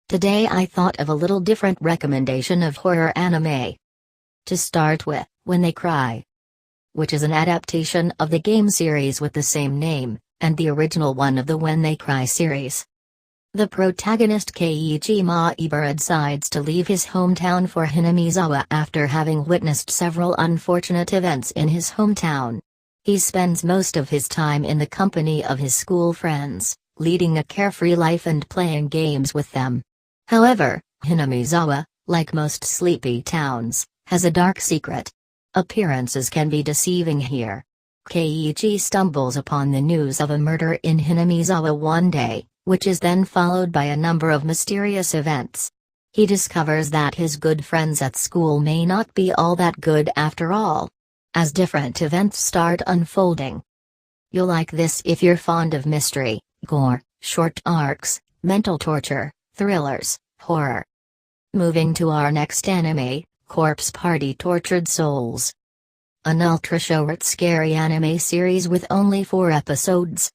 Today I thought of a little different recommendation of horror anime. To start with, When They Cry, which is an adaptation of the game series with the same name, and the original one of the When They Cry series. The protagonist Keiichi Maibara decides to leave his hometown for Hinamizawa after having witnessed several unfortunate events in his hometown. He spends most of his time in the company of his school friends, leading a carefree life and playing games with them. However, Hinamizawa, like most sleepy towns, has a dark secret. Appearances can be deceiving here. Keiichi stumbles upon the news of a murder in Hinamizawa one day, which is then followed by a number of mysterious events. He discovers that his good friends at school may not be all that good after all. As different events start unfolding. You'll like this if you're fond of mystery, gore, short arcs, mental torture, thrillers, horror. Moving to our next anime, Corpse Party Tortured Souls. An ultra-short scary anime series with only 4 episodes.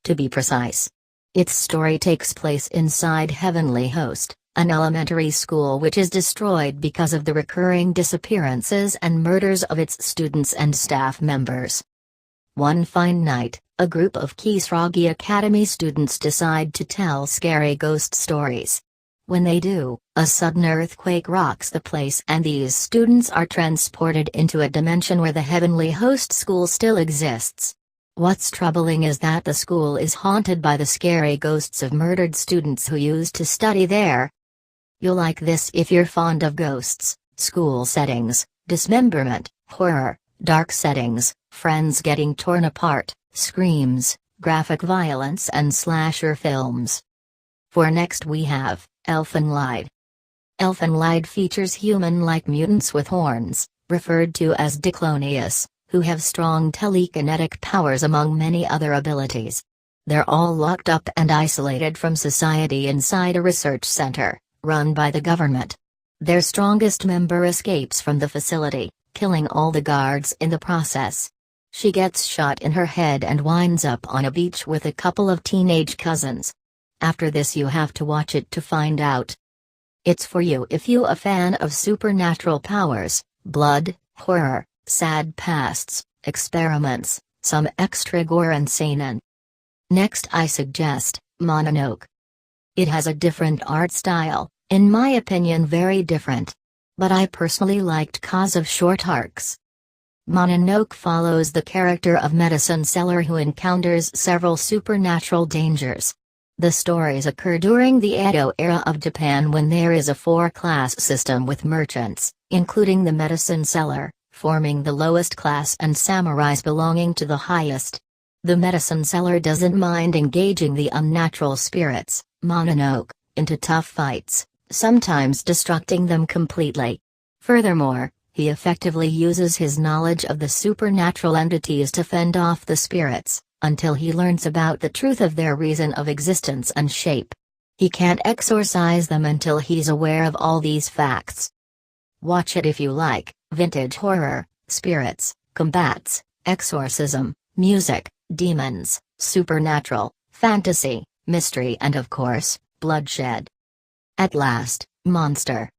To be precise. Its story takes place inside Heavenly Host, an elementary school which is destroyed because of the recurring disappearances and murders of its students and staff members. One fine night, a group of Kisaragi Academy students decide to tell scary ghost stories. When they do, a sudden earthquake rocks the place and these students are transported into a dimension where the Heavenly Host school still exists. What's troubling is that the school is haunted by the scary ghosts of murdered students who used to study there. You'll like this if you're fond of ghosts, school settings, dismemberment, horror, dark settings, friends getting torn apart, screams, graphic violence and slasher films. For next we have Elfen Lied. Elfen Lied features human-like mutants with horns, referred to as Diclonius, who have strong telekinetic powers among many other abilities. They're all locked up and isolated from society inside a research center, run by the government. Their strongest member escapes from the facility, killing all the guards in the process. She gets shot in her head and winds up on a beach with a couple of teenage cousins. After this you have to watch it to find out. It's for you if you a fan of supernatural powers, blood, horror, sad pasts, experiments, some extra gore and seinen. Next I suggest, Mononoke. It has a different art style, in my opinion very different. But I personally liked cause of short arcs. Mononoke follows the character of medicine seller who encounters several supernatural dangers. The stories occur during the Edo era of Japan when there is a 4-class system with merchants, including the medicine seller, forming the lowest class and samurais belonging to the highest. The medicine seller doesn't mind engaging the unnatural spirits, Mononoke, into tough fights, sometimes destructing them completely. Furthermore, he effectively uses his knowledge of the supernatural entities to fend off the spirits, until he learns about the truth of their reason of existence and shape. He can't exorcise them until he's aware of all these facts. Watch it if you like vintage horror, spirits, combats, exorcism, music, demons, supernatural, fantasy, mystery and of course, bloodshed. At last, monster.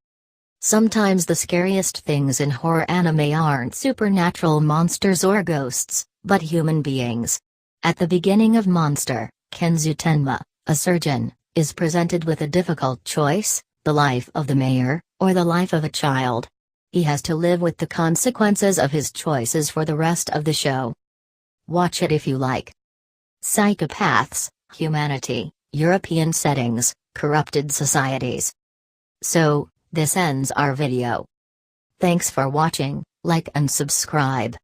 Sometimes the scariest things in horror anime aren't supernatural monsters or ghosts, but human beings. At the beginning of Monster, Kenzu Tenma, a surgeon, is presented with a difficult choice, the life of the mayor, or the life of a child. He has to live with the consequences of his choices for the rest of the show. Watch it if you like. Psychopaths, humanity, European settings, corrupted societies. So, this ends our video. Thanks for watching, like and subscribe.